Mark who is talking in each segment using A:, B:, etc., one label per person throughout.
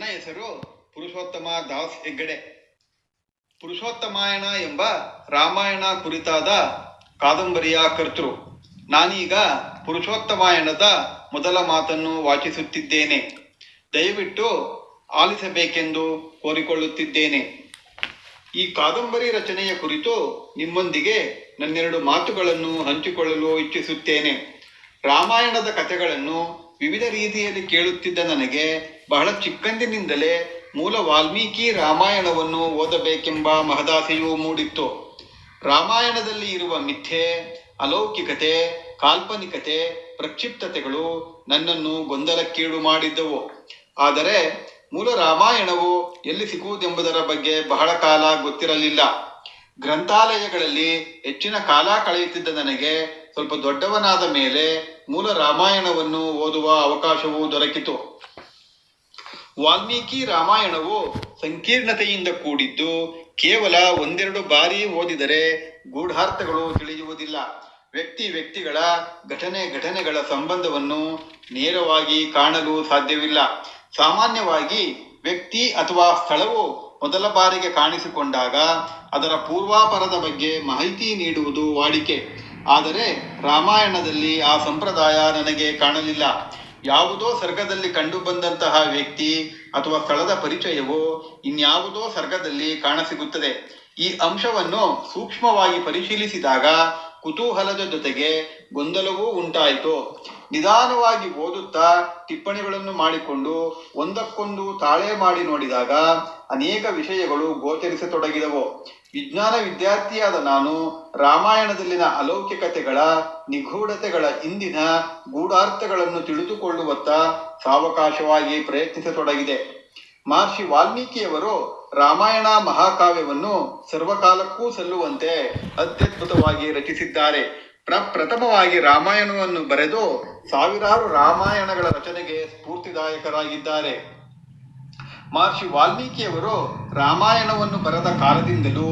A: ನನ್ನ ಹೆಸರು ಪುರುಷೋತ್ತಮ ದಾಸ್ ಹೆಗ್ಗಡೆ. ಪುರುಷೋತ್ತಮಾಯಣ ಎಂಬ ರಾಮಾಯಣ ಕುರಿತಾದ ಕಾದಂಬರಿಯ ಕರ್ತೃ. ನಾನೀಗ ಪುರುಷೋತ್ತಮಾಯಣದ ಮೊದಲ ಮಾತನ್ನು ವಾಚಿಸುತ್ತಿದ್ದೇನೆ. ದಯವಿಟ್ಟು ಆಲಿಸಬೇಕೆಂದು ಕೋರಿಕೊಳ್ಳುತ್ತಿದ್ದೇನೆ. ಈ ಕಾದಂಬರಿ ರಚನೆಯ ಕುರಿತು ನಿಮ್ಮೊಂದಿಗೆ ನನ್ನೆರಡು ಮಾತುಗಳನ್ನು ಹಂಚಿಕೊಳ್ಳಲು ಇಚ್ಛಿಸುತ್ತೇನೆ. ರಾಮಾಯಣದ ಕಥೆಗಳನ್ನು ವಿವಿಧ ರೀತಿಯಲ್ಲಿ ಕೇಳುತ್ತಿದ್ದ ನನಗೆ ಬಹಳ ಚಿಕ್ಕಂದಿನಿಂದಲೇ ಮೂಲ ವಾಲ್ಮೀಕಿ ರಾಮಾಯಣವನ್ನು ಓದಬೇಕೆಂಬ ಮಹದಾಸೆಯೂ ಮೂಡಿತ್ತು. ರಾಮಾಯಣದಲ್ಲಿ ಇರುವ ಮಿಥ್ಯೆ, ಅಲೌಕಿಕತೆ, ಕಾಲ್ಪನಿಕತೆ, ಪ್ರಕ್ಷಿಪ್ತತೆಗಳು ನನ್ನನ್ನು ಗೊಂದಲಕ್ಕೀಡು ಮಾಡಿದ್ದವು. ಆದರೆ ಮೂಲ ರಾಮಾಯಣವು ಎಲ್ಲಿ ಸಿಗುವುದೆಂಬುದರ ಬಗ್ಗೆ ಬಹಳ ಕಾಲ ಗೊತ್ತಿರಲಿಲ್ಲ. ಗ್ರಂಥಾಲಯಗಳಲ್ಲಿ ಹೆಚ್ಚಿನ ಕಾಲ ಕಳೆಯುತ್ತಿದ್ದ ನನಗೆ ಸ್ವಲ್ಪ ದೊಡ್ಡವನಾದ ಮೇಲೆ ಮೂಲ ರಾಮಾಯಣವನ್ನು ಓದುವ ಅವಕಾಶವೂ ದೊರಕಿತು. ವಾಲ್ಮೀಕಿ ರಾಮಾಯಣವು ಸಂಕೀರ್ಣತೆಯಿಂದ ಕೂಡಿದ್ದು, ಕೇವಲ ಒಂದೆರಡು ಬಾರಿ ಓದಿದರೆ ಗೂಢಾರ್ಥಗಳು ತಿಳಿಯುವುದಿಲ್ಲ. ವ್ಯಕ್ತಿಗಳ ಘಟನೆಗಳ ಸಂಬಂಧವನ್ನು ನೇರವಾಗಿ ಕಾಣಲು ಸಾಧ್ಯವಿಲ್ಲ. ಸಾಮಾನ್ಯವಾಗಿ ವ್ಯಕ್ತಿ ಅಥವಾ ಸ್ಥಳವು ಮೊದಲ ಬಾರಿಗೆ ಕಾಣಿಸಿಕೊಂಡಾಗ ಅದರ ಪೂರ್ವಾಪರದ ಬಗ್ಗೆ ಮಾಹಿತಿ ನೀಡುವುದು ವಾಡಿಕೆ. ಆದರೆ ರಾಮಾಯಣದಲ್ಲಿ ಆ ಸಂಪ್ರದಾಯ ನನಗೆ ಕಾಣಲಿಲ್ಲ. ಯಾವುದೋ ಸರ್ಗದಲ್ಲಿ ಕಂಡುಬಂದಂತಹ ವ್ಯಕ್ತಿ ಅಥವಾ ಸ್ಥಳದ ಪರಿಚಯವು ಇನ್ಯಾವುದೋ ಸರ್ಗದಲ್ಲಿ ಕಾಣಸಿಗುತ್ತದೆ. ಈ ಅಂಶವನ್ನು ಸೂಕ್ಷ್ಮವಾಗಿ ಪರಿಶೀಲಿಸಿದಾಗ ಕುತೂಹಲದ ಜೊತೆಗೆ ಗೊಂದಲವೂ ಉಂಟಾಯಿತು. ನಿಧಾನವಾಗಿ ಓದುತ್ತಾ ಟಿಪ್ಪಣಿಗಳನ್ನು ಮಾಡಿಕೊಂಡು ಒಂದಕ್ಕೊಂದು ತಾಳೆ ಮಾಡಿ ನೋಡಿದಾಗ ಅನೇಕ ವಿಷಯಗಳು ಗೋಚರಿಸತೊಡಗಿದವು. ವಿಜ್ಞಾನ ವಿದ್ಯಾರ್ಥಿಯಾದ ನಾನು ರಾಮಾಯಣದಲ್ಲಿನ ಅಲೌಕಿಕತೆಗಳ, ನಿಗೂಢತೆಗಳ ಹಿಂದಿನ ಗೂಢಾರ್ಥಗಳನ್ನು ತಿಳಿದುಕೊಳ್ಳುವತ್ತ ಸಾವಕಾಶವಾಗಿ ಪ್ರಯತ್ನಿಸತೊಡಗಿದೆ. ಮಹರ್ಷಿ ವಾಲ್ಮೀಕಿಯವರು ರಾಮಾಯಣ ಮಹಾಕಾವ್ಯವನ್ನು ಸರ್ವಕಾಲಕ್ಕೂ ಸಲ್ಲುವಂತೆ ಅತ್ಯದ್ಭುತವಾಗಿ ರಚಿಸಿದ್ದಾರೆ. ಪ್ರಥಮವಾಗಿ ರಾಮಾಯಣವನ್ನು ಬರೆದು ಸಾವಿರಾರು ರಾಮಾಯಣಗಳ ರಚನೆಗೆ ಸ್ಫೂರ್ತಿದಾಯಕರಾಗಿದ್ದಾರೆ. ಮಹರ್ಷಿ ವಾಲ್ಮೀಕಿಯವರು ರಾಮಾಯಣವನ್ನು ಬರೆದ ಕಾಲದಿಂದಲೂ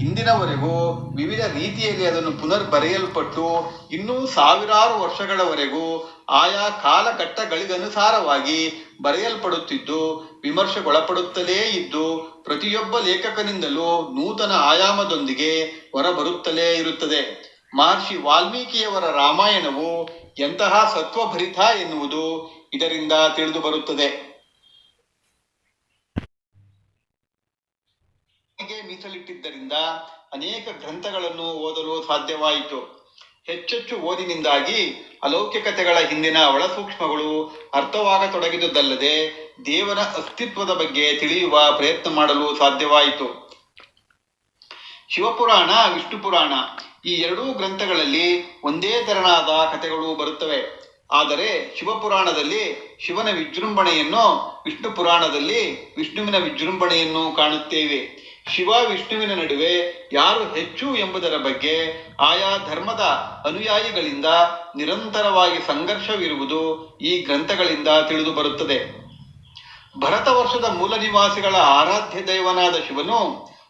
A: ಇಂದಿನವರೆಗೂ ವಿವಿಧ ರೀತಿಯಲ್ಲಿ ಅದನ್ನು ಪುನರ್ ಬರೆಯಲ್ಪಟ್ಟು ಇನ್ನೂ ಸಾವಿರಾರು ವರ್ಷಗಳವರೆಗೂ ಆಯಾ ಕಾಲಘಟ್ಟಗಳಿಗನುಸಾರವಾಗಿ ಬರೆಯಲ್ಪಡುತ್ತಿದ್ದು, ವಿಮರ್ಶೆಗೊಳಪಡುತ್ತಲೇ ಇದ್ದು, ಪ್ರತಿಯೊಬ್ಬ ಲೇಖಕನಿಂದಲೂ ನೂತನ ಆಯಾಮದೊಂದಿಗೆ ಹೊರಬರುತ್ತಲೇ ಇರುತ್ತದೆ. ಮಹರ್ಷಿ ವಾಲ್ಮೀಕಿಯವರ ರಾಮಾಯಣವು ಎಂತಹ ಸತ್ವಭರಿತ ಎನ್ನುವುದು ಇದರಿಂದ ತಿಳಿದು ಬರುತ್ತದೆ. ಮೀಸಲಿಟ್ಟಿದ್ದರಿಂದ ಅನೇಕ ಗ್ರಂಥಗಳನ್ನು ಓದಲು ಸಾಧ್ಯವಾಯಿತು. ಹೆಚ್ಚೆಚ್ಚು ಓದಿನಿಂದಾಗಿ ಅಲೌಕಿಕತೆಗಳ ಹಿಂದಿನ ಒಳಸೂಕ್ಷ್ಮಗಳು ಅರ್ಥವಾಗತೊಡಗಿದುದಲ್ಲದೆ ದೇವರ ಅಸ್ತಿತ್ವದ ಬಗ್ಗೆ ತಿಳಿಯುವ ಪ್ರಯತ್ನ ಮಾಡಲು ಸಾಧ್ಯವಾಯಿತು. ಶಿವಪುರಾಣ, ವಿಷ್ಣು ಪುರಾಣ ಈ ಎರಡೂ ಗ್ರಂಥಗಳಲ್ಲಿ ಒಂದೇ ತೆರನಾದ ಕಥೆಗಳು ಬರುತ್ತವೆ. ಆದರೆ ಶಿವಪುರಾಣದಲ್ಲಿ ಶಿವನ ವಿಜೃಂಭಣೆಯನ್ನು, ವಿಷ್ಣು ಪುರಾಣದಲ್ಲಿ ವಿಷ್ಣುವಿನ ವಿಜೃಂಭಣೆಯನ್ನು ಕಾಣುತ್ತೇವೆ. ಶಿವ ವಿಷ್ಣುವಿನ ನಡುವೆ ಯಾರು ಹೆಚ್ಚು ಎಂಬುದರ ಬಗ್ಗೆ ಆಯಾ ಧರ್ಮದ ಅನುಯಾಯಿಗಳಿಂದ ನಿರಂತರವಾಗಿ ಸಂಘರ್ಷವಿರುವುದು ಈ ಗ್ರಂಥಗಳಿಂದ ತಿಳಿದು ಬರುತ್ತದೆ. ಭರತ ವರ್ಷದ ಮೂಲ ನಿವಾಸಿಗಳ ಆರಾಧ್ಯ ದೈವನಾದ ಶಿವನು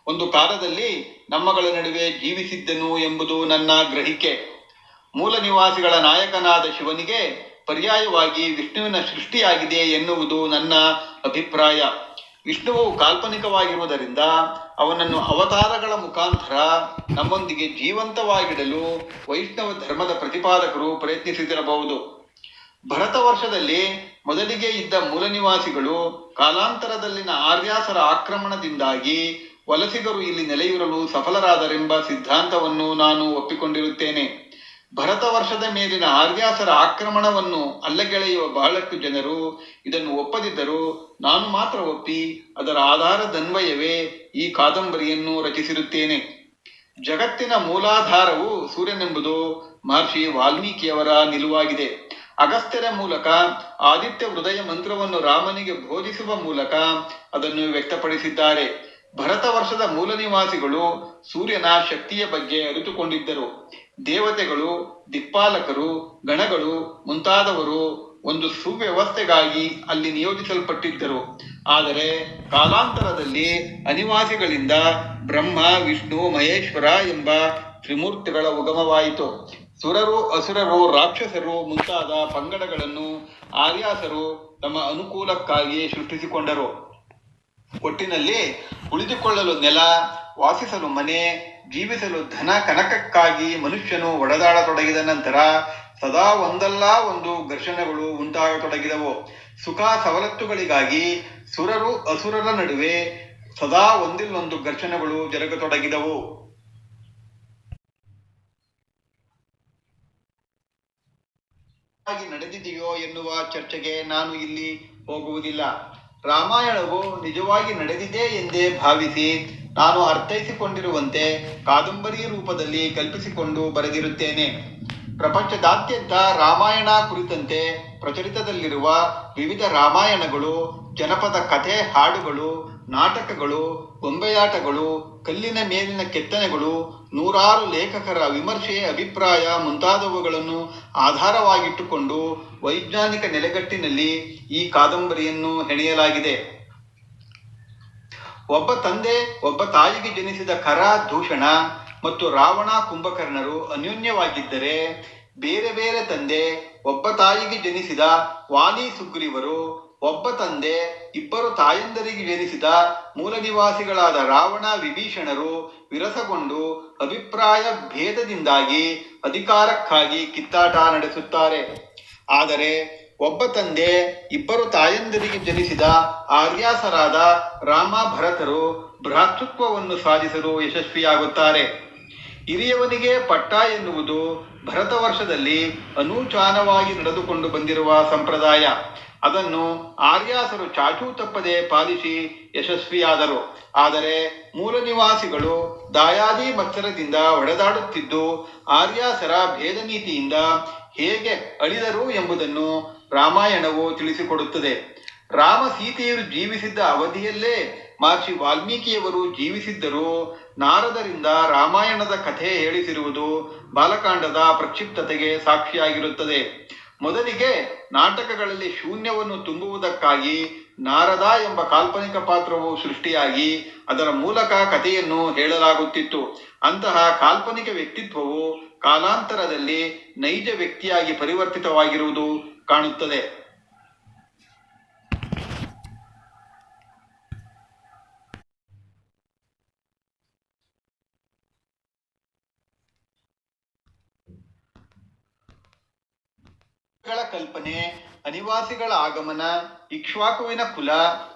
A: ಒಂದು ಕಾಲದಲ್ಲಿ ನಮ್ಮಗಳ ನಡುವೆ ಜೀವಿಸಿದ್ದನು ಎಂಬುದು ನನ್ನ ಗ್ರಹಿಕೆ. ಮೂಲ ನಿವಾಸಿಗಳ ನಾಯಕನಾದ ಶಿವನಿಗೆ ಪರ್ಯಾಯವಾಗಿ ವಿಷ್ಣುವಿನ ಸೃಷ್ಟಿಯಾಗಿದೆ ಎನ್ನುವುದು ನನ್ನ ಅಭಿಪ್ರಾಯ. ವಿಷ್ಣುವು ಕಾಲ್ಪನಿಕವಾಗಿರುವುದರಿಂದ ಅವನನ್ನು ಅವತಾರಗಳ ಮುಖಾಂತರ ನಮ್ಮೊಂದಿಗೆ ಜೀವಂತವಾಗಿಡಲು ವೈಷ್ಣವ ಧರ್ಮದ ಪ್ರತಿಪಾದಕರು ಪ್ರಯತ್ನಿಸಿದಿರಬಹುದು. ಭರತ ವರ್ಷದಲ್ಲಿ ಮೊದಲಿಗೆ ಇದ್ದ ಮೂಲ ನಿವಾಸಿಗಳು ಕಾಲಾಂತರದಲ್ಲಿನ ಆರ್ಯಾಸರ ಆಕ್ರಮಣದಿಂದಾಗಿ ವಲಸಿಗರು ಇಲ್ಲಿ ನೆಲೆಯೂರಲು ಸಫಲರಾದರೆಂಬ ಸಿದ್ಧಾಂತವನ್ನು ನಾನು ಒಪ್ಪಿಕೊಂಡಿರುತ್ತೇನೆ. ಭರತ ವರ್ಷದ ಮೇಲಿನ ಆರ್ಯಾಸರ ಆಕ್ರಮಣವನ್ನು ಅಲ್ಲಗೆಳೆಯುವ ಬಹಳಷ್ಟು ಜನರು ಇದನ್ನು ಒಪ್ಪದಿದ್ದರೂ ನಾನು ಮಾತ್ರ ಒಪ್ಪಿ ಅದರ ಆಧಾರದನ್ವಯವೇ ಈ ಕಾದಂಬರಿಯನ್ನು ರಚಿಸಿರುತ್ತೇನೆ. ಜಗತ್ತಿನ ಮೂಲಾಧಾರವು ಸೂರ್ಯನೆಂಬುದು ಮಹರ್ಷಿ ವಾಲ್ಮೀಕಿಯವರ ನಿಲುವಾಗಿದೆ. ಅಗಸ್ತ್ಯರ ಮೂಲಕ ಆದಿತ್ಯ ಹೃದಯ ಮಂತ್ರವನ್ನು ರಾಮನಿಗೆ ಬೋಧಿಸುವ ಮೂಲಕ ಅದನ್ನು ವ್ಯಕ್ತಪಡಿಸಿದ್ದಾರೆ. ಭರತ ವರ್ಷದ ಮೂಲ ನಿವಾಸಿಗಳು ಸೂರ್ಯನ ಶಕ್ತಿಯ ಬಗ್ಗೆ ಅರಿತುಕೊಂಡಿದ್ದರು. ದೇವತೆಗಳು, ದಿಕ್ಪಾಲಕರು, ಗಣಗಳು ಮುಂತಾದವರು ಒಂದು ಸುವ್ಯವಸ್ಥೆಗಾಗಿ ಅಲ್ಲಿ ನಿಯೋಜಿಸಲ್ಪಟ್ಟಿದ್ದರು. ಆದರೆ ಕಾಲಾಂತರದಲ್ಲಿ ಅನಿವಾಸಿಗಳಿಂದ ಬ್ರಹ್ಮ, ವಿಷ್ಣು, ಮಹೇಶ್ವರ ಎಂಬ ತ್ರಿಮೂರ್ತಿಗಳ ಉಗಮವಾಯಿತು. ಸುರರು, ಅಸುರರು, ರಾಕ್ಷಸರು ಮುಂತಾದ ಪಂಗಡಗಳನ್ನು ಆರ್ಯಾಸರು ತಮ್ಮ ಅನುಕೂಲಕ್ಕಾಗಿ ಸೃಷ್ಟಿಸಿಕೊಂಡರು. ಒಟ್ಟಿನಲ್ಲಿ ಉಳಿದುಕೊಳ್ಳಲು ನೆಲ, ವಾಸಿಸಲು ಮನೆ, ಜೀವಿಸಲು ಧನ ಕನಕಕ್ಕಾಗಿ ಮನುಷ್ಯನು ಒಡೆದಾಡತೊಡಗಿದ ನಂತರ ಸದಾ ಒಂದಲ್ಲ ಒಂದು ಘರ್ಷಣೆಗಳು ಉಂಟಾಗತೊಡಗಿದವು. ಸುಖ ಸವಲತ್ತುಗಳಿಗಾಗಿ ಸುರರು ಅಸುರರ ನಡುವೆ ಸದಾ ಒಂದಿಲ್ಲೊಂದು ಘರ್ಷಣೆಗಳು ಜರುಗತೊಡಗಿದವು. ನಡೆದಿದೆಯೋ ಎನ್ನುವ ಚರ್ಚೆಗೆ ನಾನು ಇಲ್ಲಿ ಹೋಗುವುದಿಲ್ಲ. ರಾಮಾಯಣವು ನಿಜವಾಗಿ ನಡೆದಿದೆ ಎಂದೇ ಭಾವಿಸಿ ನಾನು ಅರ್ಥೈಸಿಕೊಂಡಿರುವಂತೆ ಕಾದಂಬರಿ ರೂಪದಲ್ಲಿ ಕಲ್ಪಿಸಿಕೊಂಡು ಬರೆದಿರುತ್ತೇನೆ. ಪ್ರಪಂಚದಾದ್ಯಂತ ರಾಮಾಯಣ ಕುರಿತಂತೆ ಪ್ರಚಲಿತದಲ್ಲಿರುವ ವಿವಿಧ ರಾಮಾಯಣಗಳು, ಜನಪದ ಕಥೆ ಹಾಡುಗಳು, ನಾಟಕಗಳು, ಗೊಂಬೆಯಾಟಗಳು, ಕಲ್ಲಿನ ಮೇಲಿನ ಕೆತ್ತನೆಗಳು, ನೂರಾರು ಲೇಖಕರ ವಿಮರ್ಶೆ, ಅಭಿಪ್ರಾಯ ಮುಂತಾದವುಗಳನ್ನು ಆಧಾರವಾಗಿಟ್ಟುಕೊಂಡು ವೈಜ್ಞಾನಿಕ ನೆಲೆಗಟ್ಟಿನಲ್ಲಿ ಈ ಕಾದಂಬರಿಯನ್ನು ಹೆಣೆಯಲಾಗಿದೆ. ಒಬ್ಬ ತಂದೆ ಒಬ್ಬ ತಾಯಿಗೆ ಜನಿಸಿದ ಖರ ದೂಷಣ ಮತ್ತು ರಾವಣ ಕುಂಭಕರ್ಣರು ಅನ್ಯೋನ್ಯವಾಗಿದ್ದರೆ, ಬೇರೆ ಬೇರೆ ತಂದೆ ಒಬ್ಬ ತಾಯಿಗೆ ಜನಿಸಿದ ವಾಲಿ ಸುಗ್ರೀವರು, ಒಬ್ಬ ತಂದೆ ಇಬ್ಬರು ತಾಯಂದರಿಗೆ ಜನಿಸಿದ ಮೂಲ ನಿವಾಸಿಗಳಾದ ರಾವಣ ವಿಭೀಷಣರು ವಿರಸಗೊಂಡು ಅಭಿಪ್ರಾಯ ಭೇದದಿಂದಾಗಿ ಅಧಿಕಾರಕ್ಕಾಗಿ ಕಿತ್ತಾಟ ನಡೆಸುತ್ತಾರೆ. ಆದರೆ ಒಬ್ಬ ತಂದೆ ಇಬ್ಬರು ತಾಯಂದರಿಗೆ ಜನಿಸಿದ ಆರ್ಯಾಸರಾದ ರಾಮ ಭರತರು ಭ್ರಾತೃತ್ವವನ್ನು ಸಾಧಿಸಲು ಯಶಸ್ವಿಯಾಗುತ್ತಾರೆ. ಹಿರಿಯವನಿಗೆ ಪಟ್ಟ ಎನ್ನುವುದು ಭರತ ವರ್ಷದಲ್ಲಿ ಅನೂಚಾನವಾಗಿ ನಡೆದುಕೊಂಡು ಬಂದಿರುವ ಸಂಪ್ರದಾಯ. ಅದನ್ನು ಆರ್ಯಾಸರು ಚಾಚೂ ತಪ್ಪದೆ ಪಾಲಿಸಿ ಯಶಸ್ವಿಯಾದರು. ಆದರೆ ಮೂಲ ನಿವಾಸಿಗಳು ದಾಯಾದಿ ಮತ್ಸರದಿಂದ ಹೊಡೆದಾಡುತ್ತಿದ್ದು ಆರ್ಯಾಸರ ಭೇದ ನೀತಿಯಿಂದ ಹೇಗೆ ಅಳಿದರು ಎಂಬುದನ್ನು ರಾಮಾಯಣವು ತಿಳಿಸಿಕೊಡುತ್ತದೆ. ರಾಮ ಸೀತೆಯರು ಜೀವಿಸಿದ್ದ ಅವಧಿಯಲ್ಲೇ ಮಹರ್ಷಿ ವಾಲ್ಮೀಕಿಯವರು ಜೀವಿಸಿದ್ದರೂ ನಾರದರಿಂದ ರಾಮಾಯಣದ ಕಥೆ ಹೇಳಿಸಿರುವುದು ಬಾಲಕಾಂಡದ ಪ್ರಕ್ಷಿಪ್ತತೆಗೆ ಸಾಕ್ಷಿಯಾಗಿರುತ್ತದೆ. ಮೊದಲಿಗೆ ನಾಟಕಗಳಲ್ಲಿ ಶೂನ್ಯವನ್ನು ತುಂಬುವುದಕ್ಕಾಗಿ ನಾರದ ಎಂಬ ಕಾಲ್ಪನಿಕ ಪಾತ್ರವು ಸೃಷ್ಟಿಯಾಗಿ ಅದರ ಮೂಲಕ ಕಥೆಯನ್ನು ಹೇಳಲಾಗುತ್ತಿತ್ತು. ಅಂತಹ ಕಾಲ್ಪನಿಕ ವ್ಯಕ್ತಿತ್ವವು ಕಾಲಾಂತರದಲ್ಲಿ ನೈಜ ವ್ಯಕ್ತಿಯಾಗಿ ಪರಿವರ್ತಿತವಾಗಿರುವುದು ಕಾಣುತ್ತದೆ. ಕಲ್ಪನೆ, ಅನಿವಾಸಿಗಳ ಆಗಮನ, ಇಕ್ಷ್ವಾಕುವಿನ ಕುಲ,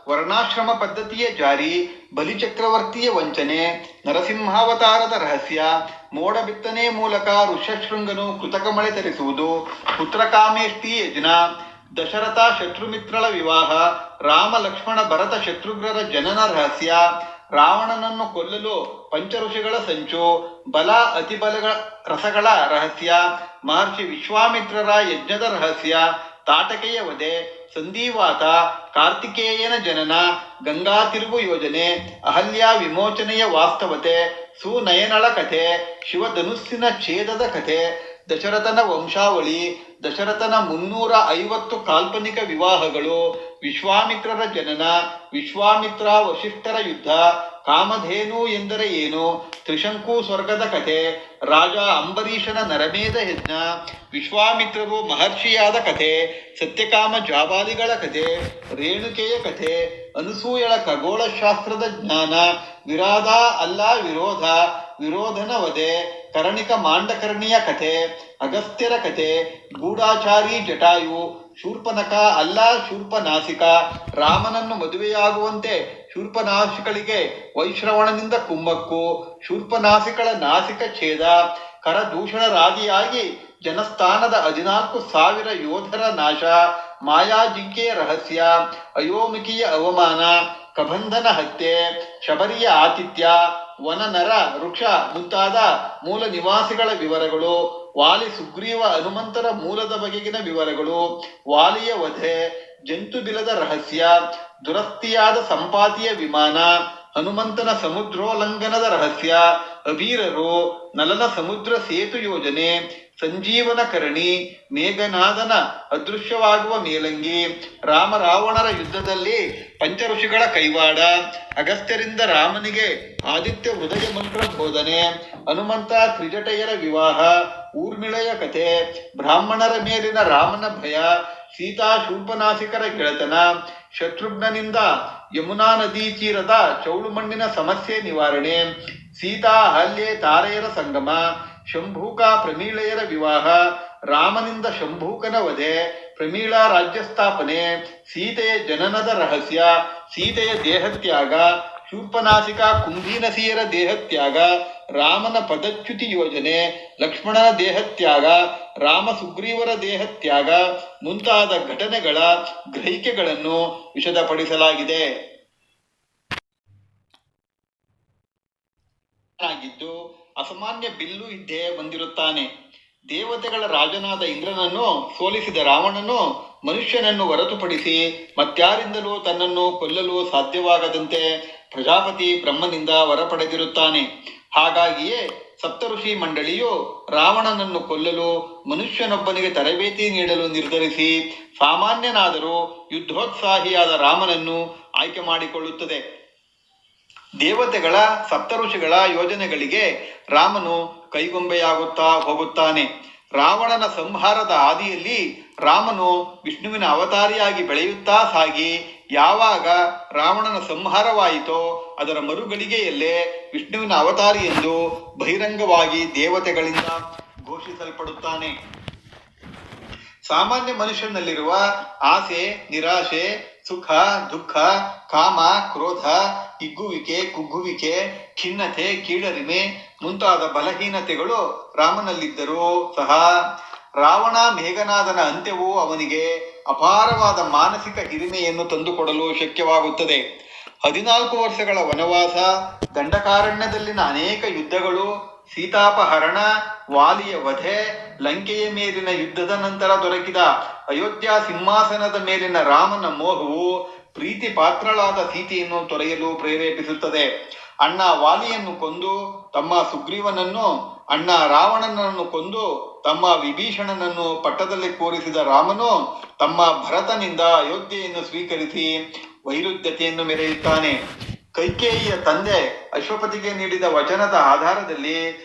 A: ವರ್ಣಾಶ್ರಮ ಪದ್ಧತಿಯ ಜಾರಿ, ಬಲಿಚಕ್ರವರ್ತಿಯ ವಂಚನೆ, ನರಸಿಂಹಾವತಾರದ ರಹಸ್ಯ, ಮೋಡ ಬಿತ್ತನೆ ಮೂಲಕ ಋಷ್ಯಶೃಂಗನು ಕೃತಕ ಮಳೆ ತರಿಸುವುದು, ಪುತ್ರಕಾಮೇಷ್ಟಿ ಯಜ್ಞ, ದಶರಥ ಶತ್ರುಮಿತ್ರಳ ವಿವಾಹ, ರಾಮ ಲಕ್ಷ್ಮಣ ಭರತ ಶತ್ರುಘ್ನರ ಜನನ ರಹಸ್ಯ, ರಾವಣನನ್ನು ಕೊಲ್ಲಲು ಪಂಚಋಷಿಗಳ ಸಂಚು, ಬಲ ಅತಿಬಲಗಳ ರಸಗಳ ರಹಸ್ಯ, ಮಹರ್ಷಿ ವಿಶ್ವಾಮಿತ್ರರ ಯಜ್ಞದ ರಹಸ್ಯ, ತಾಟಕೆಯ ವಧೆ, ಸಂಧಿವಾತ, ಕಾರ್ತಿಕೇಯನ ಜನನ, ಗಂಗಾ ತಿರುವು ಯೋಜನೆ, ಅಹಲ್ಯ ವಿಮೋಚನೆಯ ವಾಸ್ತವತೆ, ಸುನಯನಳ ಕಥೆ, ಶಿವಧನುಸ್ಸಿನ ಛೇದದ ಕಥೆ, ದಶರಥನ ವಂಶಾವಳಿ, ದಶರಥನ 350 ಕಾಲ್ಪನಿಕ ವಿವಾಹಗಳು, ವಿಶ್ವಾಮಿತ್ರರ ಜನನ, ವಿಶ್ವಾಮಿತ್ರ ವಶಿಷ್ಠರ ಯುದ್ಧ, ಕಾಮಧೇನು ಎಂದರೆ ಏನು, ತ್ರಿಶಂಕು ಸ್ವರ್ಗದ ಕಥೆ, ರಾಜ ಅಂಬರೀಷನ ನರಮೇಧ ಯಜ್ಞ, ವಿಶ್ವಾಮಿತ್ರರು ಮಹರ್ಷಿಯಾದ ಕಥೆ, ಸತ್ಯಕಾಮ ಜಾಬಾಲಿಗಳ ಕಥೆ, ರೇಣುಕೆಯ ಕಥೆ, ಅನಸೂಯಳ ಖಗೋಳಶಾಸ್ತ್ರದ ಜ್ಞಾನ, ವಿರಾಧ ಅಲ್ಲ ವಿರೋಧ, ವಿರೋಧನ ವಧೆ, ಕರ್ಣಿಕ ಮಾಂಡಕರ್ಣಿಯ ಕಥೆ, ಅಗಸ್ತ್ಯರ ಕಥೆ, ಗೂಢಾಚಾರಿ ಜಟಾಯು, ಶೂರ್ಪನಖ ಅಲ್ಲ ಶೂರ್ಪನಾಸಿಕ, ರಾಮನನ್ನು ಮದುವೆಯಾಗುವಂತೆ ಶೂರ್ಪನಾಸಿಕಳಿಗೆ ವೈಶ್ರವಣನಿಂದ ಕುಮ್ಮಕ್ಕು, ಶೂರ್ಪನಾಸಿಕಳ ನಾಸಿಕ ಛೇದ, ಕರದೂಷಣರಾದಿಯಾಗಿ ಜನಸ್ಥಾನದ 14,000 ಯೋಧರ ನಾಶ, ಮಾಯಾಜಿಂಕೆಯ ರಹಸ್ಯ, ಅಯೋಮುಖಿಯ ಅವಮಾನ, ಕಬಂಧನ ಹತ್ಯೆ, ಶಬರಿಯ ಆತಿಥ್ಯ, ವನನರ ವೃಕ್ಷ ಮುಂತಾದ ಮೂಲ ನಿವಾಸಿಗಳ ವಿವರಗಳು, ವಾಲಿ ಸುಗ್ರೀವ ಹನುಮಂತರ ಮೂಲದ ಬಗೆಗಿನ ವಿವರಗಳು, ವಾಲಿಯ ವಧೆ, ಜಂತು ಬಿಲದ ರಹಸ್ಯ, ದುರಸ್ತಿಯಾದ ಸಂಪಾತಿಯ ವಿಮಾನ, ಹನುಮಂತನ ಸಮುದ್ರೋಲ್ಲಂಘನದ ರಹಸ್ಯ, ಅಬೀರರು, ನಲನ ಸಮುದ್ರ ಸೇತು ಯೋಜನೆ, ಸಂಜೀವನ ಕರಣಿ, ಮೇಘನಾದನ ಅದೃಶ್ಯವಾಗುವ ಮೇಲಂಗಿ, ರಾಮ ರಾವಣರ ಯುದ್ಧದಲ್ಲಿ ಪಂಚಋಷಿಗಳ ಕೈವಾಡ, ಅಗಸ್ತ್ಯರಿಂದ ರಾಮನಿಗೆ ಆದಿತ್ಯ ಹೃದಯ ಮಂತ್ರ ಬೋಧನೆ, ಹನುಮಂತ ತ್ರಿಜಟೆಯರ ವಿವಾಹ, ಊರ್ಮಿಳೆಯ ಕಥೆ, ಬ್ರಾಹ್ಮಣರ ಮೇಲಿನ ರಾಮನ ಭಯ, ಸೀತಾ ಶೂರ್ಪನಾಸಿಕರ ಗೆಳತನ, ಶತ್ರುಘ್ನನಿಂದ ಯಮುನಾ ನದಿ ತೀರದ ಚೌಳು ಮಣ್ಣಿನ ಸಮಸ್ಯೆ ನಿವಾರಣೆ, ಸೀತಾ ಅಹಲ್ಯೆ ತಾರೆಯರ ಸಂಗಮ, ಶಂಭೂಕ ಪ್ರಮೀಳೆಯರ ವಿವಾಹ, ರಾಮನಿಂದ ಶಂಭೂಕನ ವಧೆ, ಪ್ರಮೀಳಾ ರಾಜ್ಯ ಸ್ಥಾಪನೆ, ಸೀತೆಯ ಜನನದ ರಹಸ್ಯ, ಸೀತೆಯ ದೇಹತ್ಯಾಗ, ಶೂರ್ಪನಾಸಿಕ ಕುಂಭೀನಸಿಯರ ದೇಹತ್ಯಾಗ, ರಾಮನ ಪದಚ್ಯುತಿ ಯೋಜನೆ, ಲಕ್ಷ್ಮಣನ ದೇಹತ್ಯಾಗ, ರಾಮ ಸುಗ್ರೀವರ ದೇಹತ್ಯಾಗ ಮುಂತಾದ ಘಟನೆಗಳ ಗ್ರಹಿಕೆಗಳನ್ನು ವಿಶದಪಡಿಸಲಾಗಿದೆ. ಆಗಿದ್ದು ಅಸಾಮಾನ್ಯ ಬಿಲ್ಲು ವಿದ್ಯೆ ಹೊಂದಿರುತ್ತಾನೆ. ದೇವತೆಗಳ ರಾಜನಾದ ಇಂದ್ರನನ್ನು ಸೋಲಿಸಿದ ರಾವಣನು ಮನುಷ್ಯನನ್ನು ಹೊರತುಪಡಿಸಿ ಮತ್ಯಾರಿಂದಲೂ ತನ್ನನ್ನು ಕೊಲ್ಲಲು ಸಾಧ್ಯವಾಗದಂತೆ ಪ್ರಜಾಪತಿ ಬ್ರಹ್ಮನಿಂದ ವರ ಪಡೆದಿರುತ್ತಾನೆ. ಹಾಗಾಗಿಯೇ ಸಪ್ತಋಷಿ ಮಂಡಳಿಯು ರಾವಣನನ್ನು ಕೊಲ್ಲಲು ಮನುಷ್ಯನೊಬ್ಬನಿಗೆ ತರಬೇತಿ ನೀಡಲು ನಿರ್ಧರಿಸಿ ಸಾಮಾನ್ಯನಾದರೂ ಯುದ್ಧೋತ್ಸಾಹಿಯಾದ ರಾಮನನ್ನು ಆಯ್ಕೆ ಮಾಡಿಕೊಳ್ಳುತ್ತದೆ. ದೇವತೆಗಳ ಸಪ್ತಋಷಿಗಳ ಯೋಜನೆಗಳಿಗೆ ರಾಮನು ಕೈಗೊಂಬೆಯಾಗುತ್ತಾ ಹೋಗುತ್ತಾನೆ. ರಾವಣನ ಸಂಹಾರದ ಹಾದಿಯಲ್ಲಿ ರಾಮನು ವಿಷ್ಣುವಿನ ಅವತಾರಿಯಾಗಿ ಬೆಳೆಯುತ್ತಾ ಸಾಗಿ ಯಾವಾಗ ರಾವಣನ ಸಂಹಾರವಾಯಿತೋ ಅದರ ಮರುಗಳಿಗೆಯಲ್ಲೇ ವಿಷ್ಣುವಿನ ಅವತಾರಿ ಎಂದು ಬಹಿರಂಗವಾಗಿ ದೇವತೆಗಳಿಂದ ಘೋಷಿಸಲ್ಪಡುತ್ತಾನೆ. ಸಾಮಾನ್ಯ ಮನುಷ್ಯನಲ್ಲಿರುವ ಆಸೆ, ನಿರಾಶೆ, ಸುಖ, ದುಃಖ, ಕಾಮ, ಕ್ರೋಧ, ಹಿಗ್ಗುವಿಕೆ, ಕುಗ್ಗುವಿಕೆ, ಖಿನ್ನತೆ, ಕೀಳರಿಮೆ ಮುಂತಾದ ಬಲಹೀನತೆಗಳು ರಾಮನಲ್ಲಿದ್ದರೂ ಸಹ ರಾವಣ ಮೇಘನಾದನ ಅಂತ್ಯವು ಅವನಿಗೆ ಅಪಾರವಾದ ಮಾನಸಿಕ ಹಿರಿಮೆಯನ್ನು ತಂದುಕೊಡಲು ಶಕ್ಯವಾಗುತ್ತದೆ. 14 ವರ್ಷಗಳ ವನವಾಸ, ದಂಡಕಾರಣ್ಯದಲ್ಲಿನ ಅನೇಕ ಯುದ್ಧಗಳು, ಸೀತಾಪಹರಣ, ವಾಲಿಯ ವಧೆ, ಲಂಕೆಯ ಮೇಲಿನ ಯುದ್ಧದ ನಂತರ ದೊರಕಿದ ಅಯೋಧ್ಯ ಸಿಂಹಾಸನದ ಮೇಲಿನ ರಾಮನ ಮೋಹವು ಪ್ರೀತಿ ಪಾತ್ರಳಾದ ಸೀತೆಯನ್ನು ತೊರೆಯಲು ಪ್ರೇರೇಪಿಸುತ್ತದೆ. ಅಣ್ಣ ವಾಲಿಯನ್ನು ಕೊಂದು ತಮ್ಮ ಸುಗ್ರೀವನನ್ನು, ಅಣ್ಣ ರಾವಣನನ್ನು ಕೊಂದು ತಮ್ಮ ವಿಭೀಷಣನನ್ನು ಪಟ್ಟದಲ್ಲಿ ಕೂರಿಸಿದ ರಾಮನು ತಮ್ಮ ಭರತನಿಂದ ಅಯೋಧ್ಯೆಯನ್ನು ಸ್ವೀಕರಿಸಿ ವೈರುಧ್ಯತೆಯನ್ನು ಮೆರೆಯುತ್ತಾನೆ. ಕೈಕೇಯಿಯ ತಂದೆ ಅಶ್ವಪತಿಗೆ ನೀಡಿದ ವಚನದ ಆಧಾರದಲ್ಲಿ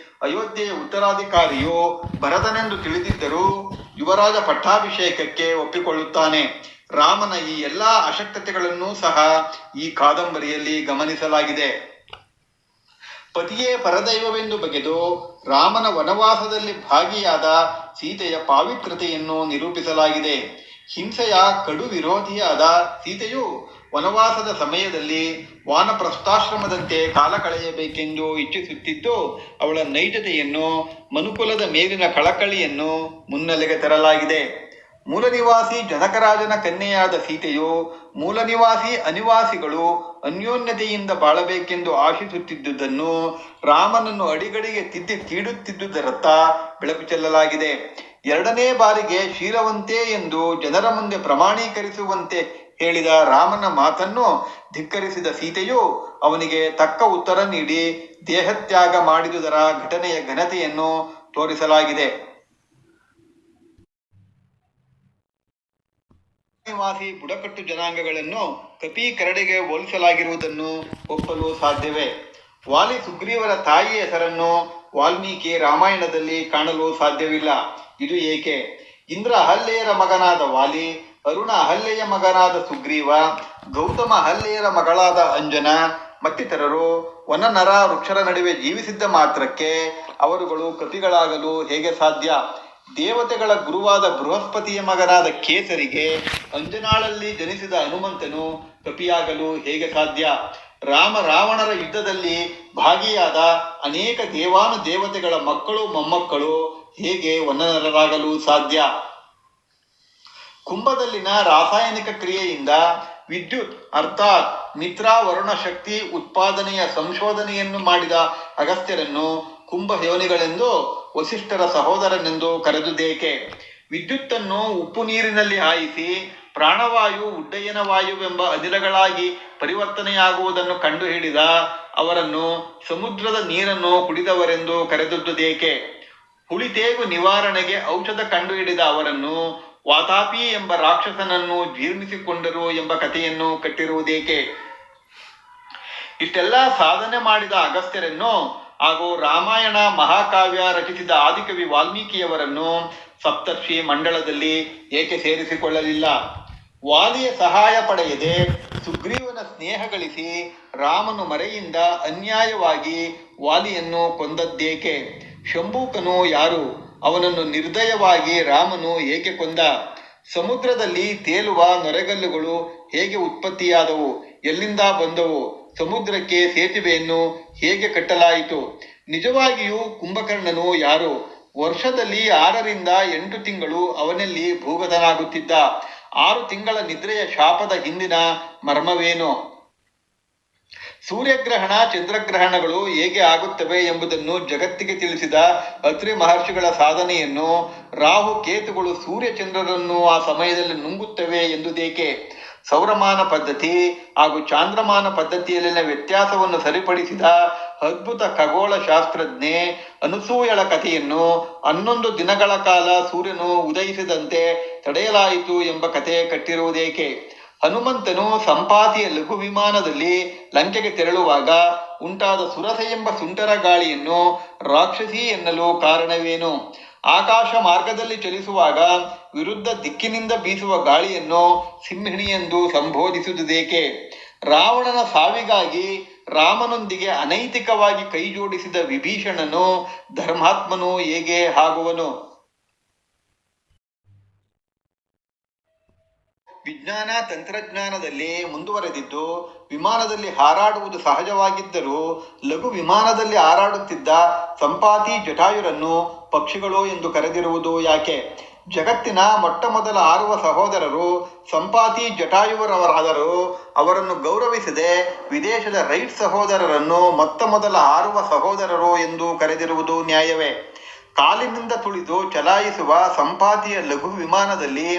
A: ಅಯೋಧ್ಯೆಯ ಉತ್ತರಾಧಿಕಾರಿಯು ಭರತನೆಂದು ತಿಳಿದಿದ್ದರೂ ಯುವರಾಜ ಪಟ್ಟಾಭಿಷೇಕಕ್ಕೆ ಒಪ್ಪಿಕೊಳ್ಳುತ್ತಾನೆ. ರಾಮನ ಈ ಎಲ್ಲಾ ಅಶಕ್ತತೆಗಳನ್ನೂ ಸಹ ಈ ಕಾದಂಬರಿಯಲ್ಲಿ ಗಮನಿಸಲಾಗಿದೆ. ಪತಿಯೇ ಪರದೈವವೆಂದು ಬಗೆದು ರಾಮನ ವನವಾಸದಲ್ಲಿ ಭಾಗಿಯಾದ ಸೀತೆಯ ಪಾವಿತ್ರತೆಯನ್ನು ನಿರೂಪಿಸಲಾಗಿದೆ. ಹಿಂಸೆಯ ಕಡು ವಿರೋಧಿಯಾದ ಸೀತೆಯು ವನವಾಸದ ಸಮಯದಲ್ಲಿ ವಾನಪ್ರಸ್ಥಾಶ್ರಮದಂತೆ ಕಾಲ ಕಳೆಯಬೇಕೆಂದು ಇಚ್ಛಿಸುತ್ತಿದ್ದು ಅವಳ ನೈಜತೆಯನ್ನು, ಮನುಕುಲದ ಮೇಲಿನ ಕಳಕಳಿಯನ್ನು ಮುನ್ನೆಲೆಗೆ ತರಲಾಗಿದೆ. ಮೂಲನಿವಾಸಿ ಜನಕರಾಜನ ಕನ್ಯೆಯಾದ ಸೀತೆಯು ಮೂಲನಿವಾಸಿ ಅನಿವಾಸಿಗಳು ಅನ್ಯೋನ್ಯತೆಯಿಂದ ಬಾಳಬೇಕೆಂದು ಆಶಿಸುತ್ತಿದ್ದುದನ್ನು ರಾಮನನ್ನು ಅಡಿಗಡಿಗೆ ತಿದ್ದಿ ತೀಡುತ್ತಿದ್ದುದರತ್ತ ಬೆಳಕು ಚೆಲ್ಲಲಾಗಿದೆ. 2ನೇ ಬಾರಿಗೆ ಶೀಲವಂತೆ ಎಂದು ಜನರ ಮುಂದೆ ಪ್ರಮಾಣೀಕರಿಸುವಂತೆ ಹೇಳಿದ ರಾಮನ ಮಾತನ್ನು ಧಿಕ್ಕರಿಸಿದ ಸೀತೆಯು ಅವನಿಗೆ ತಕ್ಕ ಉತ್ತರ ನೀಡಿ ದೇಹತ್ಯಾಗ ಮಾಡಿದುದರ ಘಟನೆಯ ಘನತೆಯನ್ನು ತೋರಿಸಲಾಗಿದೆ. ನಿವಾಸಿ ಬುಡಕಟ್ಟು ಜನಾಂಗಗಳನ್ನು ಕಪಿ ಕರಡಿಗೆ ಹೋಲಿಸಲಾಗಿರುವುದನ್ನು ಒಪ್ಪಲು ಸಾಧ್ಯವೇ? ವಾಲಿ ಸುಗ್ರೀವರ ತಾಯಿಯ ಹೆಸರನ್ನು ವಾಲ್ಮೀಕಿ ರಾಮಾಯಣದಲ್ಲಿ ಕಾಣಲು ಸಾಧ್ಯವಿಲ್ಲ. ಇದು ಏಕೆ? ಇಂದ್ರ ಅಹಲ್ಯೆಯರ ಮಗನಾದ ವಾಲಿ, ಅರುಣ ಅಹಲ್ಯೆಯ ಮಗನಾದ ಸುಗ್ರೀವ, ಗೌತಮ ಅಹಲ್ಯೆಯರ ಮಗಳಾದ ಅಂಜನ ಮತ್ತಿತರರು ವನನರ ವೃಕ್ಷರ ನಡುವೆ ಜೀವಿಸಿದ್ದ ಮಾತ್ರಕ್ಕೆ ಅವರುಗಳು ಕಪಿಗಳಾಗಲು ಹೇಗೆ ಸಾಧ್ಯ? ದೇವತೆಗಳ ಗುರುವಾದ ಬೃಹಸ್ಪತಿಯ ಮಗನಾದ ಕೇಸರಿಗೆ ಅಂಜನಾಳಲ್ಲಿ ಜನಿಸಿದ ಹನುಮಂತನು ಕಪಿಯಾಗಲು ಹೇಗೆ ಸಾಧ್ಯ? ರಾಮ ರಾವಣರ ಯುದ್ಧದಲ್ಲಿ ಭಾಗಿಯಾದ ಅನೇಕ ದೇವಾನುದೇವತೆಗಳ ಮಕ್ಕಳು ಮೊಮ್ಮಕ್ಕಳು ಹೇಗೆ ವನನರರಾಗಲು ಸಾಧ್ಯ? ಕುಂಭದಲ್ಲಿನ ರಾಸಾಯನಿಕ ಕ್ರಿಯೆಯಿಂದ ವಿದ್ಯುತ್ ಅರ್ಥಾತ್ ಮಿತ್ರಾವರುಣ ಶಕ್ತಿ ಉತ್ಪಾದನೆಯ ಸಂಶೋಧನೆಯನ್ನು ಮಾಡಿದ ಅಗಸ್ತ್ಯರನ್ನು ಕುಂಭ ಯೋನಿಗಳೆಂದು, ವಸಿಷ್ಠರ ಸಹೋದರನೆಂದು ಕರೆದುದೇಕೆ? ವಿದ್ಯುತ್ತನ್ನು ಉಪ್ಪು ನೀರಿನಲ್ಲಿ ಹಾಯಿಸಿ ಪ್ರಾಣವಾಯು, ಉಡ್ಡಯನ ವಾಯುವೆಂಬ ಅನಿಲಗಳಾಗಿ ಪರಿವರ್ತನೆಯಾಗುವುದನ್ನು ಕಂಡುಹಿಡಿದ ಅವರನ್ನು ಸಮುದ್ರದ ನೀರನ್ನು ಕುಡಿದವರೆಂದು ಕರೆದದ್ದುದೇಕೆ? ಹುಳಿತೇಗು ನಿವಾರಣೆಗೆ ಔಷಧ ಕಂಡುಹಿಡಿದ ಅವರನ್ನು ವಾತಾಪಿ ಎಂಬ ರಾಕ್ಷಸನನ್ನು ಜೀರ್ಣಿಸಿಕೊಂಡರು ಎಂಬ ಕಥೆಯನ್ನು ಕಟ್ಟಿರುವುದೇಕೆ? ಇಷ್ಟೆಲ್ಲ ಸಾಧನೆ ಮಾಡಿದ ಅಗಸ್ತ್ಯರನ್ನು ಹಾಗೂ ರಾಮಾಯಣ ಮಹಾಕಾವ್ಯ ರಚಿಸಿದ ಆದಿಕವಿ ವಾಲ್ಮೀಕಿಯವರನ್ನು ಸಪ್ತರ್ಷಿ ಮಂಡಳದಲ್ಲಿ ಏಕೆ ಸೇರಿಸಿಕೊಳ್ಳಲಿಲ್ಲ? ವಾಲಿಯ ಸಹಾಯ ಪಡೆಯದೆ ಸುಗ್ರೀವನ ಸ್ನೇಹ ಗಳಿಸಿ ರಾಮನು ಮರೆಯಿಂದ ಅನ್ಯಾಯವಾಗಿ ವಾಲಿಯನ್ನು ಕೊಂದದ್ದೇಕೆ? ಶಂಭೂಕನು ಯಾರು? ಅವನನ್ನು ನಿರ್ದಯವಾಗಿ ರಾಮನು ಏಕೆ ಕೊಂದ? ಸಮುದ್ರದಲ್ಲಿ ತೇಲುವ ನೊರೆಗಲ್ಲುಗಳು ಹೇಗೆ ಉತ್ಪತ್ತಿಯಾದವು? ಎಲ್ಲಿಂದ ಬಂದವು? ಸಮುದ್ರಕ್ಕೆ ಸೇತುವೆಯನ್ನು ಹೇಗೆ ಕಟ್ಟಲಾಯಿತು? ನಿಜವಾಗಿಯೂ ಕುಂಭಕರ್ಣನು ಯಾರು? ವರ್ಷದಲ್ಲಿ 6ರಿಂದ 8 ತಿಂಗಳು ಅವನಲ್ಲಿ ಭೂಗತನಾಗುತ್ತಿದ್ದ. 6 ತಿಂಗಳ ನಿದ್ರೆಯ ಶಾಪದ ಹಿಂದಿನ ಮರ್ಮವೇನು? ಸೂರ್ಯಗ್ರಹಣ ಚಂದ್ರಗ್ರಹಣಗಳು ಹೇಗೆ ಆಗುತ್ತವೆ ಎಂಬುದನ್ನು ಜಗತ್ತಿಗೆ ತಿಳಿಸಿದ ಅತ್ರಿ ಮಹರ್ಷಿಗಳ ಸಾಧನೆಯನ್ನು, ರಾಹು ಕೇತುಗಳು ಸೂರ್ಯ ಚಂದ್ರರನ್ನು ಆ ಸಮಯದಲ್ಲಿ ನುಂಗುತ್ತವೆ ಎಂದುದೇಕೆ? ಸೌರಮಾನ ಪದ್ಧತಿ ಹಾಗೂ ಚಾಂದ್ರಮಾನ ಪದ್ಧತಿಯಲ್ಲಿನ ವ್ಯತ್ಯಾಸವನ್ನು ಸರಿಪಡಿಸಿದ ಅದ್ಭುತ ಖಗೋಳ ಶಾಸ್ತ್ರಜ್ಞೆ ಅನಸೂಯಳ ಕಥೆಯನ್ನು 11 ದಿನಗಳ ಕಾಲ ಸೂರ್ಯನು ಉದಯಿಸದಂತೆ ತಡೆಯಲಾಯಿತು ಎಂಬ ಕಥೆ ಕಟ್ಟಿರುವುದೇಕೆ? ಹನುಮಂತನು ಸಂಪಾತಿಯ ಲಘು ವಿಮಾನದಲ್ಲಿ ಲಂಕೆಗೆ ತೆರಳುವಾಗ ಉಂಟಾದ ಸುರಸೆ ಎಂಬ ಸುಂಟರ ಗಾಳಿಯನ್ನು ರಾಕ್ಷಸಿ ಎನ್ನಲು ಕಾರಣವೇನು? ಆಕಾಶ ಮಾರ್ಗದಲ್ಲಿ ಚಲಿಸುವಾಗ ವಿರುದ್ಧ ದಿಕ್ಕಿನಿಂದ ಬೀಸುವ ಗಾಳಿಯನ್ನು ಸಿಂಹಿಣಿ ಎಂದು ಸಂಬೋಧಿಸುವುದೇಕೆ? ರಾವಣನ ಸಾವಿಗಾಗಿ ರಾಮನೊಂದಿಗೆ ಅನೈತಿಕವಾಗಿ ಕೈಜೋಡಿಸಿದ ವಿಭೀಷಣನು ಧರ್ಮಾತ್ಮನು ಹೇಗೆ ಆಗುವನು? ವಿಜ್ಞಾನ ತಂತ್ರಜ್ಞಾನದಲ್ಲಿ ಮುಂದುವರೆದಿದ್ದು ವಿಮಾನದಲ್ಲಿ ಹಾರಾಡುವುದು ಸಹಜವಾಗಿದ್ದರೂ ಲಘು ವಿಮಾನದಲ್ಲಿ ಹಾರಾಡುತ್ತಿದ್ದ ಸಂಪಾತಿ ಜಟಾಯುರನ್ನು ಪಕ್ಷಿಗಳು ಎಂದು ಕರೆದಿರುವುದು ಯಾಕೆ? ಜಗತ್ತಿನ ಮೊಟ್ಟ ಮೊದಲ ಹಾರುವ ಸಹೋದರರು ಸಂಪಾತಿ ಜಟಾಯುವರವರಾದರೂ ಅವರನ್ನು ಗೌರವಿಸದೆ ವಿದೇಶದ ರೈಟ್ ಸಹೋದರರನ್ನು ಮೊತ್ತ ಮೊದಲ ಹಾರುವ ಸಹೋದರರು ಎಂದು ಕರೆದಿರುವುದು ನ್ಯಾಯವೇ? ಕಾಲಿನಿಂದ ತುಳಿದು ಚಲಾಯಿಸುವ ಸಂಪಾತಿಯ ಲಘು ವಿಮಾನದಲ್ಲಿ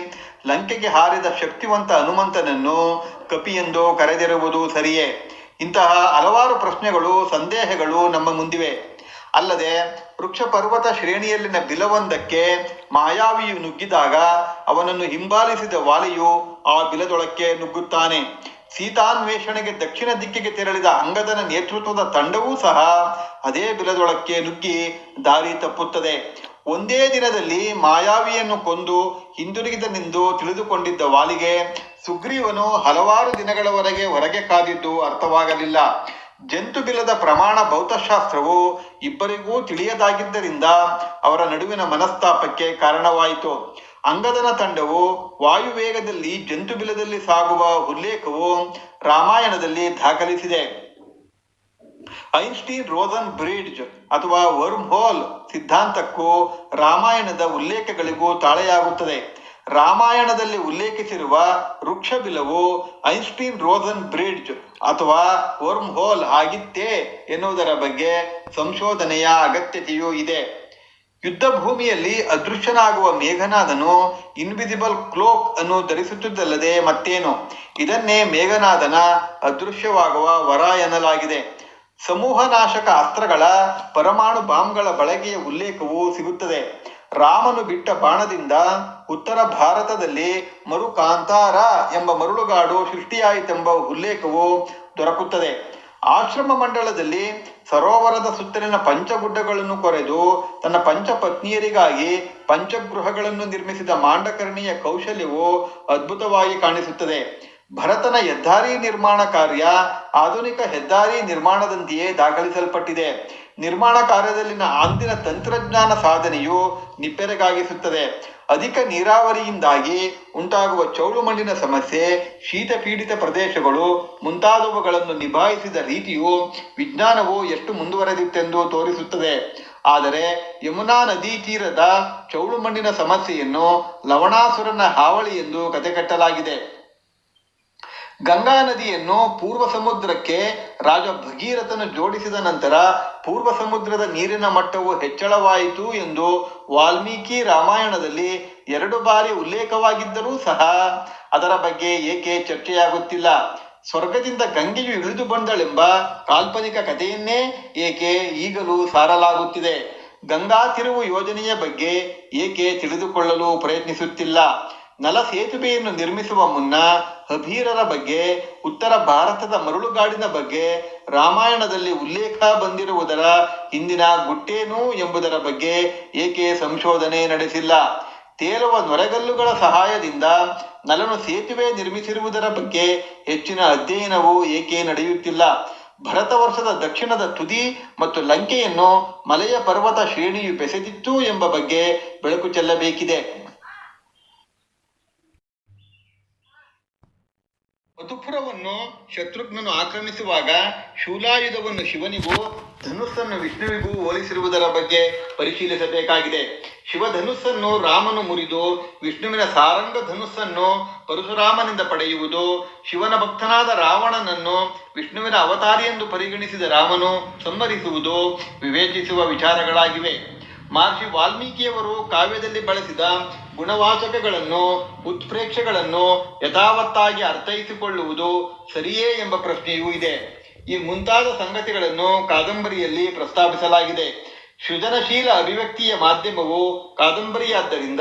A: ಲಂಕೆಗೆ ಹಾರಿದ ಶಕ್ತಿವಂತ ಹನುಮಂತನನ್ನು ಕಪಿ ಎಂದು ಕರೆದಿರುವುದು ಸರಿಯೇ? ಇಂತಹ ಹಲವಾರು ಪ್ರಶ್ನೆಗಳು, ಸಂದೇಹಗಳು ನಮ್ಮ ಮುಂದಿವೆ. ಅಲ್ಲದೆ ವೃಕ್ಷ ಪರ್ವತ ಶ್ರೇಣಿಯಲ್ಲಿನ ಬಿಲವೊಂದಕ್ಕೆ ಮಾಯಾವಿಯು ನುಗ್ಗಿದಾಗ ಅವನನ್ನು ಹಿಂಬಾಲಿಸಿದ ವಾಲಿಯು ಆ ಬಿಲದೊಳಕ್ಕೆ ನುಗ್ಗುತ್ತಾನೆ. ಸೀತಾನ್ವೇಷಣೆಗೆ ದಕ್ಷಿಣ ದಿಕ್ಕಿಗೆ ತೆರಳಿದ ಅಂಗದನ ನೇತೃತ್ವದ ತಂಡವೂ ಸಹ ಅದೇ ಬಿಲದೊಳಕ್ಕೆ ನುಗ್ಗಿ ದಾರಿ ತಪ್ಪುತ್ತದೆ. ಒಂದೇ ದಿನದಲ್ಲಿ ಮಾಯಾವಿಯನ್ನು ಕೊಂದು ಹಿಂದಿರುಗಿದನೆಂದು ತಿಳಿದುಕೊಂಡಿದ್ದ ವಾಲಿಗೆ ಸುಗ್ರೀವನು ಹಲವಾರು ದಿನಗಳವರೆಗೆ ಹೊರಗೆ ಕಾದಿದ್ದು ಅರ್ಥವಾಗಲಿಲ್ಲ. ಜಂತು ಬಿಲದ ಪ್ರಮಾಣ ಭೌತಶಾಸ್ತ್ರವು ಇಬ್ಬರಿಗೂ ತಿಳಿಯದಾಗಿದ್ದರಿಂದ ಅವರ ನಡುವಿನ ಮನಸ್ತಾಪಕ್ಕೆ ಕಾರಣವಾಯಿತು. ಅಂಗದನ ತಂಡವು ವಾಯುವೇಗದಲ್ಲಿ ಜಂತು ಬಿಲದಲ್ಲಿ ಸಾಗುವ ಉಲ್ಲೇಖವು ರಾಮಾಯಣದಲ್ಲಿ ದಾಖಲಿಸಿದೆ. ಐನ್ಸ್ಟೀನ್ ರೋಸನ್ ಬ್ರಿಡ್ಜ್ ಅಥವಾ ವರ್ಮ್ ಹೋಲ್ ಸಿದ್ಧಾಂತಕ್ಕೂ ರಾಮಾಯಣದ ಉಲ್ಲೇಖಗಳಿಗೂ ತಾಳೆಯಾಗುತ್ತದೆ. ರಾಮಾಯಣದಲ್ಲಿ ಉಲ್ಲೇಖಿಸಿರುವ ವೃಕ್ಷಬಿಲವು ಐನ್ಸ್ಟೀನ್ ರೋಸನ್ ಬ್ರಿಡ್ಜ್ ಅಥವಾ ವರ್ಮ್ ಹೋಲ್ ಆಗಿತ್ತೇ ಎನ್ನುವುದರ ಬಗ್ಗೆ ಸಂಶೋಧನೆಯ ಅಗತ್ಯತೆಯೂ ಇದೆ. ಯುದ್ಧ ಭೂಮಿಯಲ್ಲಿ ಅದೃಶ್ಯನಾಗುವ ಮೇಘನಾದನು ಇನ್ವಿಸಿಬಲ್ ಕ್ಲೋಕ್ ಅನ್ನು ಧರಿಸುತ್ತಿದ್ದಲ್ಲದೆ ಮತ್ತೇನು? ಇದನ್ನೇ ಮೇಘನಾದನ ಅದೃಶ್ಯವಾಗುವ ವರ ಎನ್ನಲಾಗಿದೆ. ಸಮೂಹನಾಶಕ ಅಸ್ತ್ರಗಳ, ಪರಮಾಣು ಬಾಂಬ್ಗಳ ಬಳಕೆಯ ಉಲ್ಲೇಖವೂ ಸಿಗುತ್ತದೆ. ರಾಮನು ಬಿಟ್ಟ ಬಾಣದಿಂದ ಉತ್ತರ ಭಾರತದಲ್ಲಿ ಮರು ಕಾಂತಾರ ಎಂಬ ಮರಳುಗಾಡು ಸೃಷ್ಟಿಯಾಯಿತೆಂಬ ಉಲ್ಲೇಖವು ದೊರಕುತ್ತದೆ. ಆಶ್ರಮ ಮಂಡಲದಲ್ಲಿ ಸರೋವರದ ಸುತ್ತಲಿನ ಪಂಚಗುಡ್ಡಗಳನ್ನು ಕೊರೆದು ತನ್ನ ಪಂಚಪತ್ನಿಯರಿಗಾಗಿ ಪಂಚಗೃಹಗಳನ್ನು ನಿರ್ಮಿಸಿದ ಮಾಂಡಕರ್ಣಿಯ ಕೌಶಲ್ಯವು ಅದ್ಭುತವಾಗಿ ಕಾಣಿಸುತ್ತದೆ. ಭರತನ ಹೆದ್ದಾರಿ ನಿರ್ಮಾಣ ಕಾರ್ಯ ಆಧುನಿಕ ಹೆದ್ದಾರಿ ನಿರ್ಮಾಣದಂತೆಯೇ ದಾಖಲಿಸಲ್ಪಟ್ಟಿದೆ. ನಿರ್ಮಾಣ ಕಾರ್ಯದಲ್ಲಿನ ಅಂದಿನ ತಂತ್ರಜ್ಞಾನ ಸಾಧನೆಯು ನಿಬ್ಬೆರಗಾಗಿಸುತ್ತದೆ. ಅಧಿಕ ನೀರಾವರಿಯಿಂದಾಗಿ ಉಂಟಾಗುವ ಚೌಳು ಮಣ್ಣಿನ ಸಮಸ್ಯೆ, ಶೀತಪೀಡಿತ ಪ್ರದೇಶಗಳು ಮುಂತಾದವುಗಳನ್ನು ನಿಭಾಯಿಸಿದ ರೀತಿಯು ವಿಜ್ಞಾನವು ಎಷ್ಟು ಮುಂದುವರೆದಿತ್ತೆಂದು ತೋರಿಸುತ್ತದೆ. ಆದರೆ ಯಮುನಾ ನದಿ ತೀರದ ಚೌಳು ಮಣ್ಣಿನ ಸಮಸ್ಯೆಯನ್ನು ಲವಣಾಸುರನ ಹಾವಳಿ ಎಂದು ಕತೆ ಕಟ್ಟಲಾಗಿದೆ. ಗಂಗಾ ನದಿಯನ್ನು ಪೂರ್ವ ಸಮುದ್ರಕ್ಕೆ ರಾಜ ಭಗೀರಥನು ಜೋಡಿಸಿದ ನಂತರ ಪೂರ್ವ ಸಮುದ್ರದ ನೀರಿನ ಮಟ್ಟವು ಹೆಚ್ಚಳವಾಯಿತು ಎಂದು ವಾಲ್ಮೀಕಿ ರಾಮಾಯಣದಲ್ಲಿ 2 ಬಾರಿ ಉಲ್ಲೇಖವಾಗಿದ್ದರೂ ಸಹ ಅದರ ಬಗ್ಗೆ ಏಕೆ ಚರ್ಚೆಯಾಗುತ್ತಿಲ್ಲ? ಸ್ವರ್ಗದಿಂದ ಗಂಗೆಯು ಇಳಿದು ಬಂದಳೆಂಬ ಕಾಲ್ಪನಿಕ ಕಥೆಯನ್ನೇ ಏಕೆ ಈಗಲೂ ಸಾರಲಾಗುತ್ತಿದೆ? ಗಂಗಾ ತಿರುವು ಯೋಜನೆಯ ಬಗ್ಗೆ ಏಕೆ ತಿಳಿದುಕೊಳ್ಳಲು ಪ್ರಯತ್ನಿಸುತ್ತಿಲ್ಲ? ನಲ ಸೇತುವೆಯನ್ನು ನಿರ್ಮಿಸುವ ಮುನ್ನ ಅಭೀರರ ಬಗ್ಗೆ, ಉತ್ತರ ಭಾರತದ ಮರಳುಗಾಡಿನ ಬಗ್ಗೆ ರಾಮಾಯಣದಲ್ಲಿ ಉಲ್ಲೇಖ ಬಂದಿರುವುದರ ಹಿಂದಿನ ಗುಟ್ಟೇನು ಎಂಬುದರ ಬಗ್ಗೆ ಏಕೆ ಸಂಶೋಧನೆ ನಡೆಸಿಲ್ಲ? ತೇಲುವ ನೊರೆಗಲ್ಲುಗಳ ಸಹಾಯದಿಂದ ನಲನು ಸೇತುವೆ ನಿರ್ಮಿಸಿರುವುದರ ಬಗ್ಗೆ ಹೆಚ್ಚಿನ ಅಧ್ಯಯನವು ಏಕೆ ನಡೆಯುತ್ತಿಲ್ಲ? ಭರತ ವರ್ಷದ ದಕ್ಷಿಣದ ತುದಿ ಮತ್ತು ಲಂಕೆಯನ್ನು ಮಲೆಯ ಪರ್ವತ ಶ್ರೇಣಿಯು ಬೆಸೆದಿತ್ತು ಎಂಬ ಬಗ್ಗೆ ಬೆಳಕು ಚೆಲ್ಲಬೇಕಿದೆ. ಮಧುಪುರವನ್ನು ಶತ್ರುಘ್ನನು ಆಕ್ರಮಿಸುವಾಗ ಶೂಲಾಯುಧವನ್ನು ಶಿವನಿಗೂ ಧನುಸ್ಸನ್ನು ವಿಷ್ಣುವಿಗೂ ಹೋಲಿಸಿರುವುದರ ಬಗ್ಗೆ ಪರಿಶೀಲಿಸಬೇಕಾಗಿದೆ. ಶಿವಧನುಸ್ಸನ್ನು ರಾಮನು ಮುರಿದು ವಿಷ್ಣುವಿನ ಸಾರಂಗ ಧನುಸ್ಸನ್ನು ಪರಶುರಾಮನಿಂದ ಪಡೆಯುವುದು, ಶಿವನ ಭಕ್ತನಾದ ರಾವಣನನ್ನು ವಿಷ್ಣುವಿನ ಅವತಾರಿ ಎಂದು ಪರಿಗಣಿಸಿದ ರಾಮನು ಸಂಹರಿಸುವುದು ವಿವೇಚಿಸುವ ವಿಚಾರಗಳಾಗಿವೆ. ಮಹರ್ಷಿ ವಾಲ್ಮೀಕಿಯವರು ಕಾವ್ಯದಲ್ಲಿ ಬಳಸಿದ ಗುಣವಾಚಕಗಳನ್ನು, ಉತ್ಪ್ರೇಕ್ಷೆಗಳನ್ನು ಯಥಾವತ್ತಾಗಿ ಅರ್ಥೈಸಿಕೊಳ್ಳುವುದು ಸರಿಯೇ ಎಂಬ ಪ್ರಶ್ನೆಯೂ ಇದೆ. ಈ ಮುಂತಾದ ಸಂಗತಿಗಳನ್ನು ಕಾದಂಬರಿಯಲ್ಲಿ ಪ್ರಸ್ತಾಪಿಸಲಾಗಿದೆ. ಸೃಜನಶೀಲ ಅಭಿವ್ಯಕ್ತಿಯ ಮಾಧ್ಯಮವು ಕಾದಂಬರಿಯಾದ್ದರಿಂದ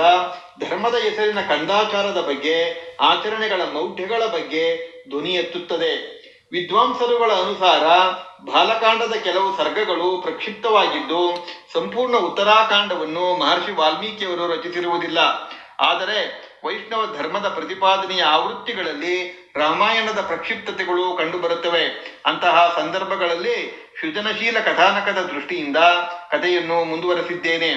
A: ಧರ್ಮದ ಹೆಸರಿನ ಕಂದಾಚಾರದ ಬಗ್ಗೆ, ಆಚರಣೆಗಳ ಮೌಢ್ಯಗಳ ಬಗ್ಗೆ ಧ್ವನಿ ಎತ್ತುತ್ತದೆ. ವಿದ್ವಾಂಸರುಗಳ ಅನುಸಾರ ಬಾಲಕಾಂಡದ ಕೆಲವು ಸರ್ಗಗಳು ಪ್ರಕ್ಷಿಪ್ತವಾಗಿದ್ದು ಸಂಪೂರ್ಣ ಉತ್ತರಾಖಂಡವನ್ನು ಮಹರ್ಷಿ ವಾಲ್ಮೀಕಿಯವರು ರಚಿಸಿರುವುದಿಲ್ಲ. ಆದರೆ ವೈಷ್ಣವ ಧರ್ಮದ ಪ್ರತಿಪಾದನೆಯ ಆವೃತ್ತಿಗಳಲ್ಲಿ ರಾಮಾಯಣದ ಪ್ರಕ್ಷಿಪ್ತತೆಗಳು ಕಂಡುಬರುತ್ತವೆ. ಅಂತಹ ಸಂದರ್ಭಗಳಲ್ಲಿ ಸೃಜನಶೀಲ ಕಥಾನಕದ ದೃಷ್ಟಿಯಿಂದ ಕಥೆಯನ್ನು ಮುಂದುವರೆಸಿದ್ದೇನೆ.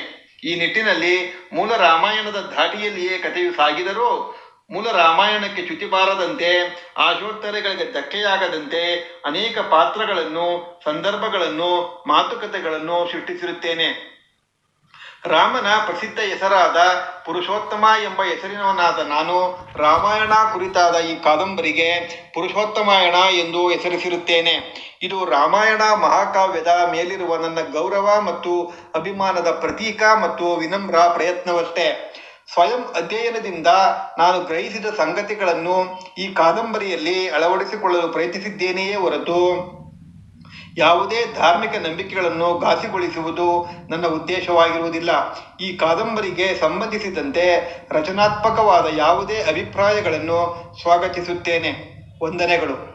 A: ಈ ನಿಟ್ಟಿನಲ್ಲಿ ಮೂಲ ರಾಮಾಯಣದ ಧಾಟಿಯಲ್ಲಿಯೇ ಕಥೆಯು ಸಾಗಿದರೂ ಮೂಲ ರಾಮಾಯಣಕ್ಕೆ ಚ್ಯುತಿ ಬಾರದಂತೆ, ಆಶೋತ್ತರಗಳಿಗೆ ಧಕ್ಕೆಯಾಗದಂತೆ ಅನೇಕ ಪಾತ್ರಗಳನ್ನು, ಸಂದರ್ಭಗಳನ್ನು, ಮಾತುಕತೆಗಳನ್ನು ಸೃಷ್ಟಿಸಿರುತ್ತೇನೆ. ರಾಮನ ಪ್ರಸಿದ್ಧ ಹೆಸರಾದ ಪುರುಷೋತ್ತಮ ಎಂಬ ಹೆಸರಿನವನಾದ ನಾನು ರಾಮಾಯಣ ಕುರಿತಾದ ಈ ಕಾದಂಬರಿಗೆ ಪುರುಷೋತ್ತಮಾಯಣ ಎಂದು ಹೆಸರಿಸಿರುತ್ತೇನೆ. ಇದು ರಾಮಾಯಣ ಮಹಾಕಾವ್ಯದ ಮೇಲಿರುವ ನನ್ನ ಗೌರವ ಮತ್ತು ಅಭಿಮಾನದ ಪ್ರತೀಕ ಮತ್ತು ವಿನಮ್ರ ಪ್ರಯತ್ನವಷ್ಟೇ. ಸ್ವಯಂ ಅಧ್ಯಯನದಿಂದ ನಾನು ಗ್ರಹಿಸಿದ ಸಂಗತಿಗಳನ್ನು ಈ ಕಾದಂಬರಿಯಲ್ಲಿ ಅಳವಡಿಸಿಕೊಳ್ಳಲು ಪ್ರಯತ್ನಿಸಿದ್ದೇನೆಯೇ ಹೊರತು ಯಾವುದೇ ಧಾರ್ಮಿಕ ನಂಬಿಕೆಗಳನ್ನು ಘಾಸಿಗೊಳಿಸುವುದು ನನ್ನ ಉದ್ದೇಶವಾಗಿರುವುದಿಲ್ಲ. ಈ ಕಾದಂಬರಿಗೆ ಸಂಬಂಧಿಸಿದಂತೆ ರಚನಾತ್ಮಕವಾದ ಯಾವುದೇ ಅಭಿಪ್ರಾಯಗಳನ್ನು ಸ್ವಾಗತಿಸುತ್ತೇನೆ. ವಂದನೆಗಳು.